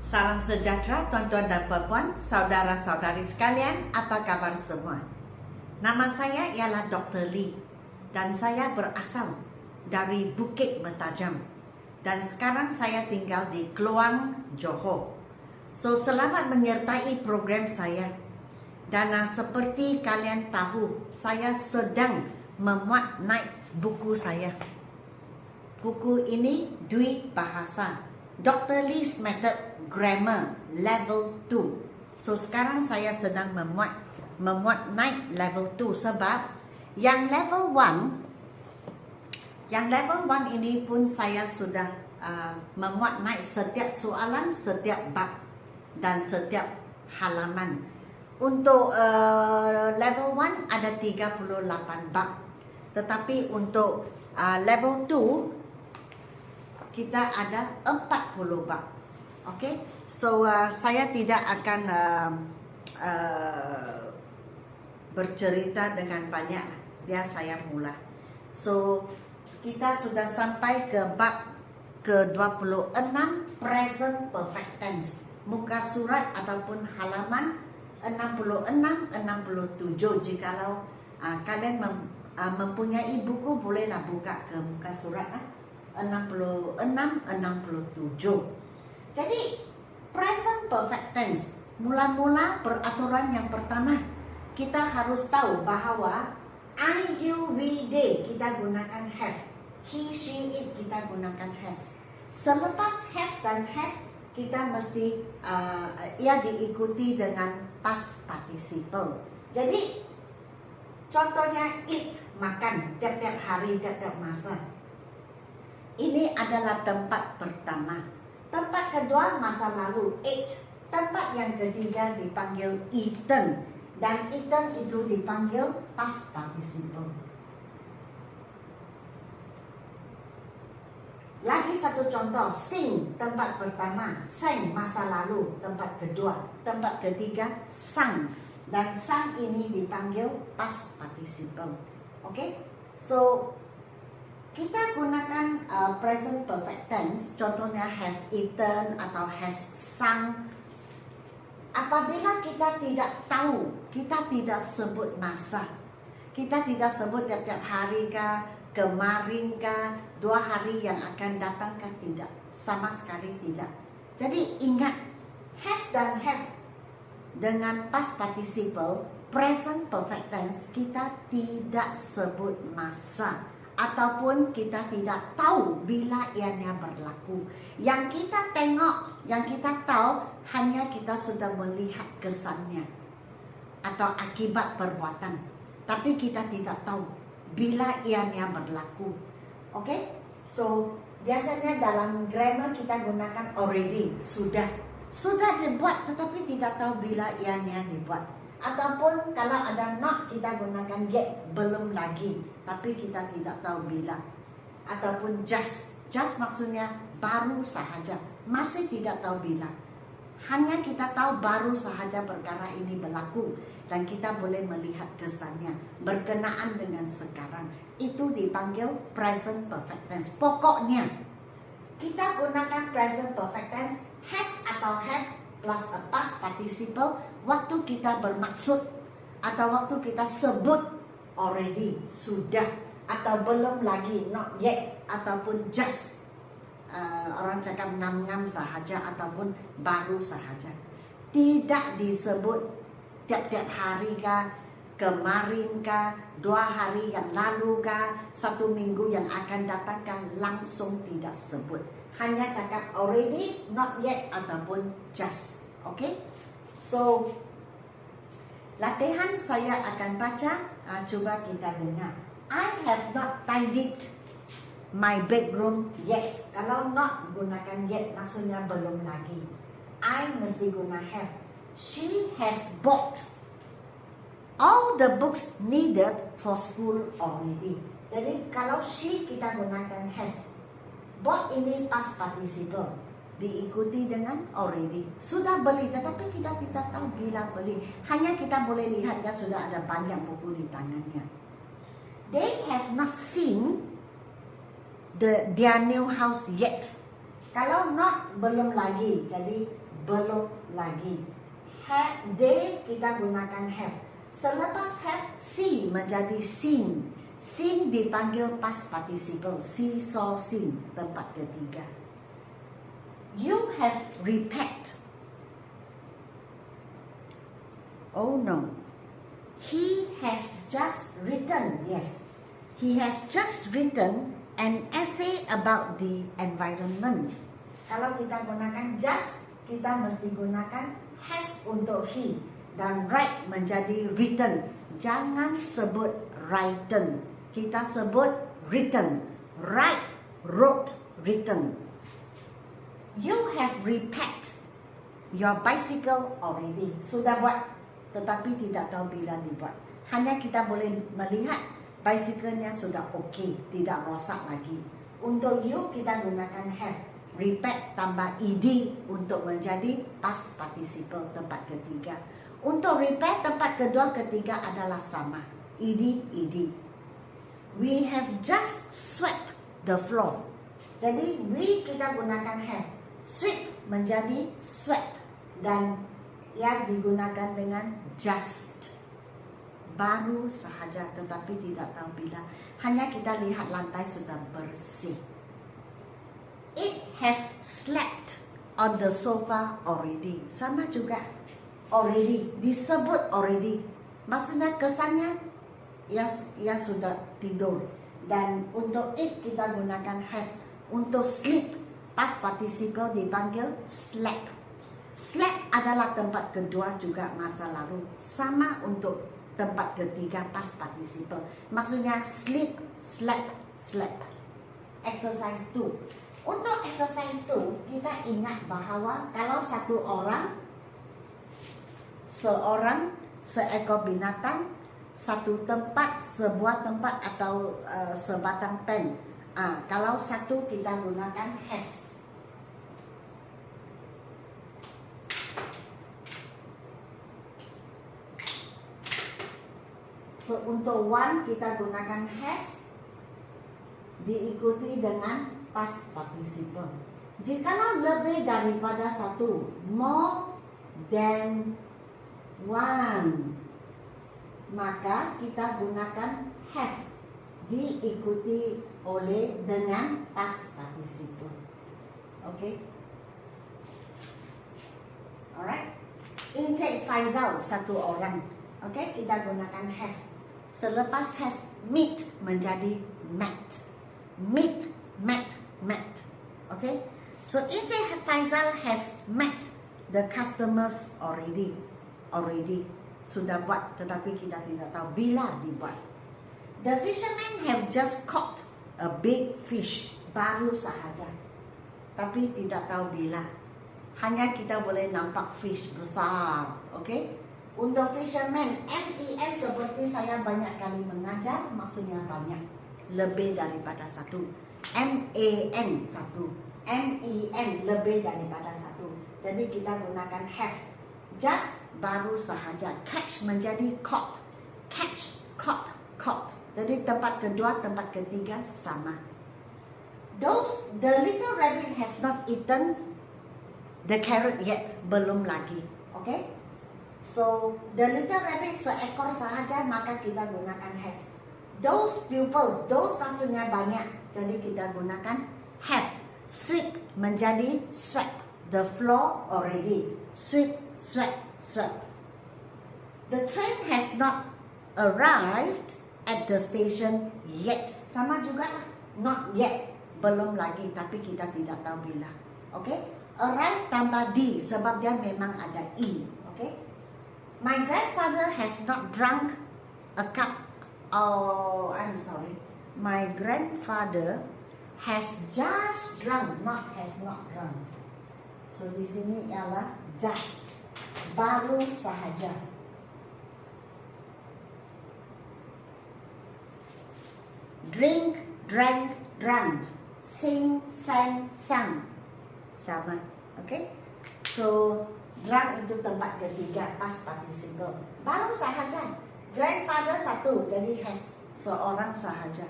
Salam sejahtera tuan-tuan dan puan-puan, saudara-saudari sekalian, apa kabar semua? Nama saya ialah Dr. Lee dan saya berasal dari Bukit Mentajam dan sekarang saya tinggal di Kluang, Johor. So, selamat menyertai program saya. Dan seperti kalian tahu, saya sedang memuat naik buku saya. Buku ini Dwi Bahasa, Dr. Lee's Method Grammar Level 2. So sekarang saya sedang memuat naik level 2 sebab yang level 1 ini pun saya sudah memuat naik setiap soalan, setiap bab dan setiap halaman. Untuk level 1 ada 38 bab. Tetapi untuk level 2 kita ada 40 bab. Okay? So saya tidak akan bercerita dengan banyak. Biar saya mula. So kita sudah sampai ke bab ke-26, present perfect tense. Muka surat ataupun halaman 66-67. Jikalau kalian mempunyai buku, bolehlah buka ke muka surat 66-67. Jadi present perfect tense, mula-mula peraturan yang pertama, kita harus tahu bahawa I, you, we, they kita gunakan have, he, she, it kita gunakan has. Selepas have dan has, kita mesti ia diikuti dengan past participle. Jadi contohnya eat, makan, tiap-tiap hari, tiap-tiap masa. Ini adalah tempat pertama. Tempat kedua masa lalu, ate. Tempat yang ketiga dipanggil eaten. Dan eaten itu dipanggil past participle. Lagi satu contoh, sing, tempat pertama. Sang, masa lalu, tempat kedua. Tempat ketiga, sang. Dan sang ini dipanggil past participle. Okay? So kita gunakan present perfect tense, contohnya has eaten atau has sung. Apabila kita tidak tahu, kita tidak sebut masa. Kita tidak sebut tiap-tiap hari kah, kemarin kah, 2 hari yang akan datang kah, tidak. Sama sekali tidak. Jadi ingat, has dan have dengan past participle, present perfect tense, kita tidak sebut masa. Ataupun kita tidak tahu bila ianya berlaku. Yang kita tengok, yang kita tahu, hanya kita sudah melihat kesannya atau akibat perbuatan. Tapi kita tidak tahu bila ianya berlaku. Okay? So, biasanya dalam grammar kita gunakan already, sudah. Sudah dibuat tetapi tidak tahu bila ianya dibuat. Ataupun kalau ada not, kita gunakan yet, belum lagi, tapi kita tidak tahu bila. Ataupun just maksudnya baru sahaja, masih tidak tahu bila. Hanya kita tahu baru sahaja perkara ini berlaku dan kita boleh melihat kesannya berkenaan dengan sekarang. Itu dipanggil present perfect tense. Pokoknya kita gunakan present perfect tense, has atau have plus a past participle waktu kita bermaksud atau waktu kita sebut already, sudah, atau belum lagi, not yet, ataupun just, orang cakap ngam-ngam sahaja ataupun baru sahaja. Tidak disebut tiap-tiap hari kah, kemarin kah, 2 hari yang lalu kah, 1 minggu yang akan datang kah, langsung tidak sebut. Hanya cakap already, not yet, ataupun just. Okay? So, latihan saya akan baca, cuba kita dengar. I have not tidied my bedroom yet. Kalau not, gunakan yet, maksudnya belum lagi. I mesti guna have. She has bought all the books needed for school already. Jadi, kalau she kita gunakan has. Bought ini past participle, diikuti dengan already. Sudah beli, tetapi kita tidak tahu bila beli. Hanya kita boleh lihat ya sudah ada banyak buku di tangannya. They have not seen their new house yet. Kalau not, belum lagi. Jadi belum lagi. They kita gunakan have. Selepas have, see menjadi seen. Seen dipanggil past participle. See, saw, seen. Tempat ketiga. You have repacked. Oh no. He has just written. Yes. He has just written an essay about the environment. Kalau kita gunakan just, kita mesti gunakan has untuk he. Dan write menjadi written. Jangan sebut written. Kita sebut written. Write, wrote, written. You have repacked your bicycle already. Sudah buat, tetapi tidak tahu bila dibuat. Hanya kita boleh melihat bicycle-nya sudah okey, tidak rosak lagi. Untuk you kita gunakan have. Repack tambah ed untuk menjadi past participle tempat ketiga. Untuk repair tempat kedua ketiga adalah sama. Ed. We have just swept the floor. Jadi we kita gunakan have. Sweep menjadi swept dan ia digunakan dengan just. Baru sahaja tetapi tidak tahu bila. Hanya kita lihat lantai sudah bersih. It has slept on the sofa already. Sama juga. Already. Disebut already. Maksudnya kesannya ia sudah tidur. Dan untuk it kita gunakan has. Untuk sleep, past participle dipanggil slept. Slept adalah tempat kedua juga masa lalu. Sama untuk tempat ketiga past participle. Maksudnya sleep, slept, slept. Exercise 2. Untuk exercise 2, kita ingat bahawa kalau satu orang, seorang, seekor binatang, satu tempat, sebuah tempat atau sebatang pen. Kalau satu kita gunakan has. So untuk one kita gunakan has, diikuti dengan past participle. Jikalau lebih daripada satu, more than one, maka kita gunakan have, diikuti oleh dengan past participle. Okay? Alright? Encik Faizal satu orang. Okay? Kita gunakan has. Selepas has, meet menjadi met. Meet, met. Okay, so Encik Faizal has met the customers already. Sudah buat, tetapi kita tidak tahu bila dibuat. The fishermen have just caught a big fish. Baru sahaja, tapi tidak tahu bila. Hanya kita boleh nampak fish besar. Okay, untuk fishermen, men seperti saya banyak kali mengajar, maksudnya banyak, lebih daripada satu. man satu, men lebih daripada satu. Jadi kita gunakan have. Just baru sahaja. Catch menjadi caught. Catch, caught. Jadi tempat kedua, tempat ketiga sama. The little rabbit has not eaten the carrot yet. Belum lagi. Okay? So the little rabbit seekor sahaja, maka kita gunakan has. Those pupils, those maksudnya banyak. Jadi kita gunakan have. Sweep menjadi swept. The floor already. Sweep. The train has not arrived at the station yet. Sama juga lah. Not yet. Belum lagi. Tapi kita tidak tahu bila. Okay? Arrive tambah D. Sebab dia memang ada E. Okay? My grandfather has not drunk a cup. Oh, I'm sorry. My grandfather has just drunk, not has not drunk. So di sini ialah just, baru sahaja. Drink, drank, drunk. Sing, sang, sang. Sama, okay? So drunk itu tempat ketiga, past participle. Baru sahaja. Grandfather satu, jadi has, seorang sahaja.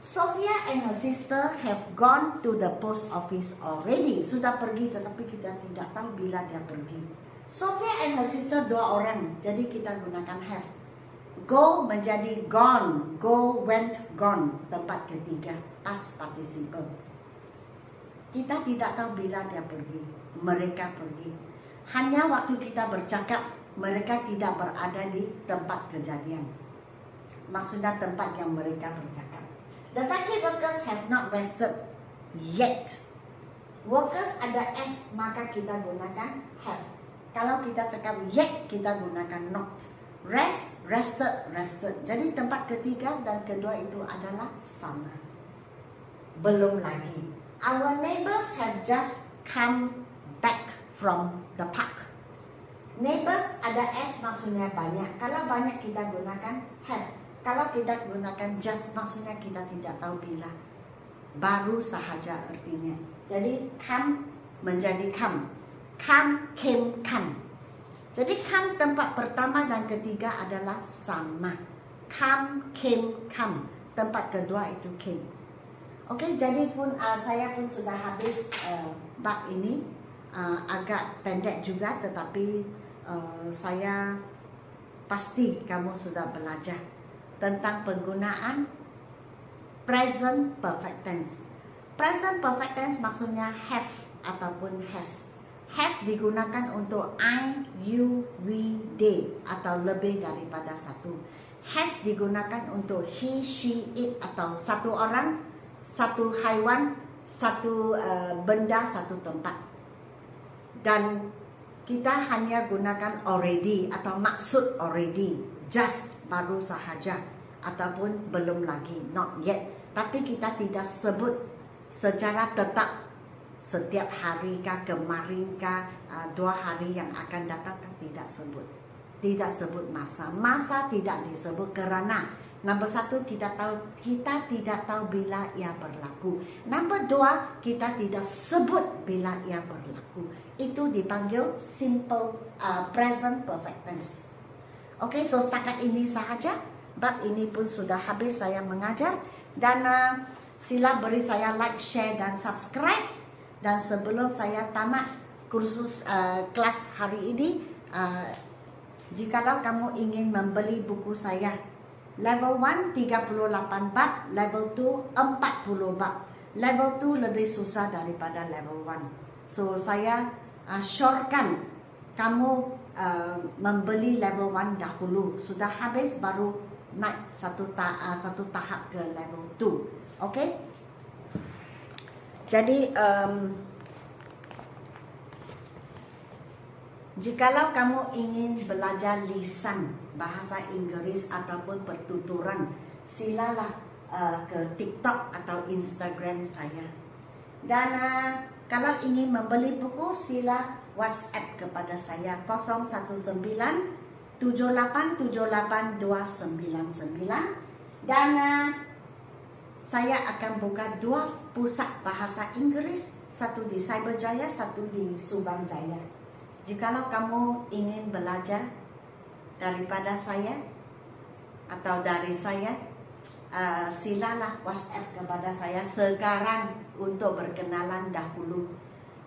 Sophia and her sister have gone to the post office already. Sudah pergi tetapi kita tidak tahu bila dia pergi. Sophia and her sister dua orang, jadi kita gunakan have. Go menjadi gone, go, went, gone. Tempat ketiga, past participle. Kita tidak tahu bila dia pergi, mereka pergi. Hanya waktu kita bercakap, mereka tidak berada di tempat kejadian. Maksudnya tempat yang mereka bercakap. The factory workers have not rested yet. Workers ada S, maka kita gunakan have. Kalau kita cakap yet, kita gunakan not. Rest, rested, rested. Jadi tempat ketiga dan kedua itu adalah sama. Belum lagi. Our neighbors have just come back from the park. Neighbors ada S maksudnya banyak. Kalau banyak kita gunakan have. Kalau kita gunakan just maksudnya kita tidak tahu bila. Baru sahaja artinya. Jadi come menjadi come. Come, came, come. Jadi come tempat pertama dan ketiga adalah sama. Come, came, come. Tempat kedua itu came. Oke, jadi pun saya pun sudah habis bab ini. Agak pendek juga, tetapi saya pasti kamu sudah belajar tentang penggunaan present perfect tense. Present perfect tense maksudnya have ataupun has. Have digunakan untuk I, you, we, they atau lebih daripada satu. Has digunakan untuk he, she, it atau satu orang, satu haiwan, satu benda, satu tempat. Dan kita hanya gunakan already atau maksud already, just baru sahaja ataupun belum lagi, not yet. Tapi kita tidak sebut secara tetap. Setiap hari kah, kemarin kah, 2 hari yang akan datang kah, tidak sebut. Tidak sebut masa. Masa tidak disebut kerana nombor 1 kita tidak tahu bila ia berlaku. Nombor 2 kita tidak sebut bila ia berlaku. Itu dipanggil simple present perfect tense. Oke, so setakat ini sahaja. Bab ini pun sudah habis saya mengajar. Dan sila beri saya like, share dan subscribe. Dan sebelum saya tamat kursus kelas hari ini, jikalau kamu ingin membeli buku saya, level 1 38 bab, level 2 40 bab. Level 2 lebih susah daripada level 1. So saya syorkan kamu membeli level 1 dahulu. Sudah habis baru naik satu tahap ke level 2. Okay? Jadi jikalau kamu ingin belajar lisan bahasa Inggris ataupun pertuturan, silalah ke TikTok atau Instagram saya. Dan kalau ingin membeli buku, sila WhatsApp kepada saya 019 7878 299. Dan saya akan buka 2 pusat bahasa Inggris, satu di Cyberjaya, satu di Subang Jaya. Jikalau kamu ingin belajar daripada saya atau dari saya, silalah WhatsApp kepada saya sekarang untuk berkenalan dahulu.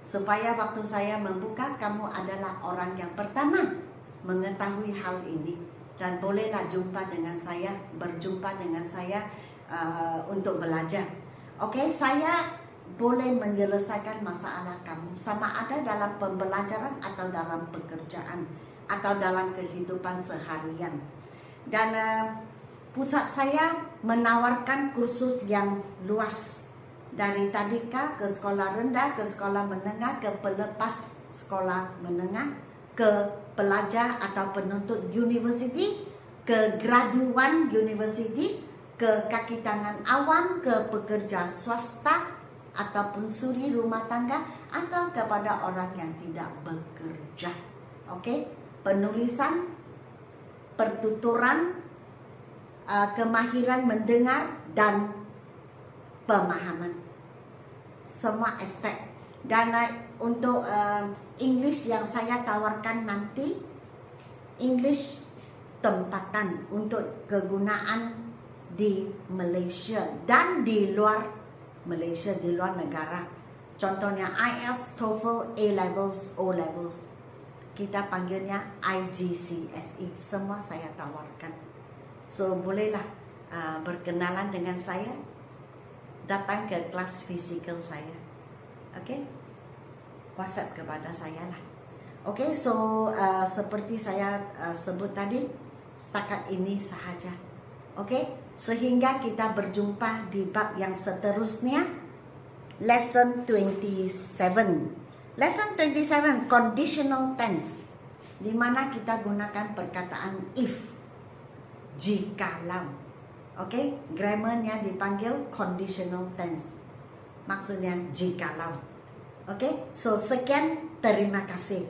Supaya waktu saya membuka, kamu adalah orang yang pertama mengetahui hal ini. Dan bolehlah jumpa dengan saya, berjumpa dengan saya untuk belajar. Oke, saya boleh menyelesaikan masalah kamu, sama ada dalam pembelajaran atau dalam pekerjaan atau dalam kehidupan seharian. Dan pusat saya menawarkan kursus yang luas, dari tadika ke sekolah rendah, ke sekolah menengah, ke pelepas sekolah menengah, ke pelajar atau penuntut universiti, ke graduan universiti, ke kaki tangan awam, ke pekerja swasta ataupun suri rumah tangga, atau kepada orang yang tidak bekerja. Oke, penulisan, pertuturan, kemahiran mendengar dan pemahaman, semua aspek. Dan untuk English yang saya tawarkan nanti, English tempatan untuk kegunaan di Malaysia dan di luar Malaysia, di luar negara. Contohnya IELTS, TOEFL, A-levels, O-levels. Kita panggilnya IGCSE. Semua saya tawarkan. So, bolehlah berkenalan dengan saya. Datang ke kelas fizikal saya. Okay? WhatsApp kepada saya lah. Okay, so seperti saya sebut tadi, setakat ini sahaja. Okay? Sehingga kita berjumpa di bab yang seterusnya. Lesson 27. Lesson 27, conditional tense, di mana kita gunakan perkataan if, jikalau. Okay? Grammarnya dipanggil conditional tense. Maksudnya jikalau. Okay? So, sekian. Terima kasih.